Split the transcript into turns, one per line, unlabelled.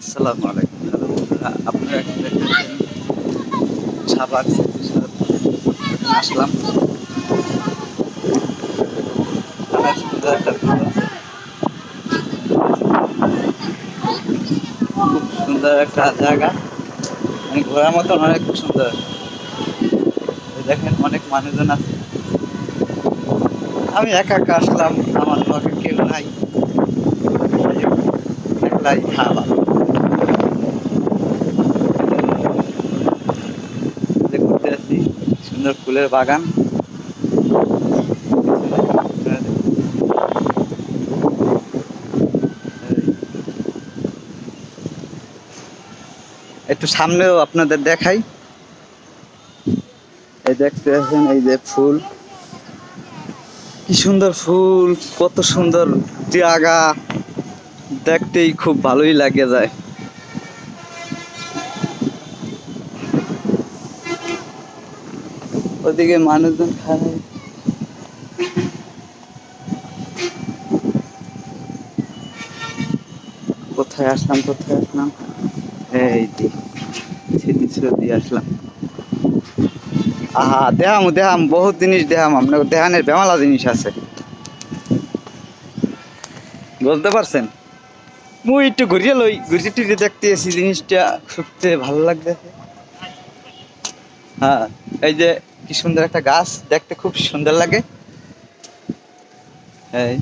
আসসালামু আলাইকুম। হ্যালো বন্ধুরা, আপনারা এখন দেখতেছেন সাভার আসলাম। অনেক সুন্দর একটা ভিউ আছে, খুব সুন্দর একটা জায়গা, মানে ঘোরার মতন অনেক সুন্দর। এই দেখেন অনেক মানুষজন আছে। আমি একা একা আসলাম, আমার লগে কেউ নাই, একলাই খাওয়া ঘুরতে আসছি। সুন্দর ফুলের বাগান, একটু সামনেও আপনাদের দেখাই। এই দেখতে আছেন, এই যে ফুল, কি সুন্দর ফুল, কত সুন্দর জায়গা, দেখতেই খুব ভালোই লাগে যায়। ওদিকে মানুষজন খায়। কোথায় আসলাম, কোথায় আসলাম, এই যে স্মৃতি আসলাম। আহা, দেহাম দেহাম বহুত জিনিস, দেহাম আপনার দেহানের বেমালা জিনিস আছে, বুঝতে পারছেন। মুই একটু ঘুরিয়ে লই, ঘুরিয়ে টুরিয়ে দেখতে এসি, জিনিসটা সবচেয়ে ভালো লাগতেছে। হ্যাঁ, এই যে কি সুন্দর একটা গাছ, দেখতে খুব সুন্দর লাগে। এই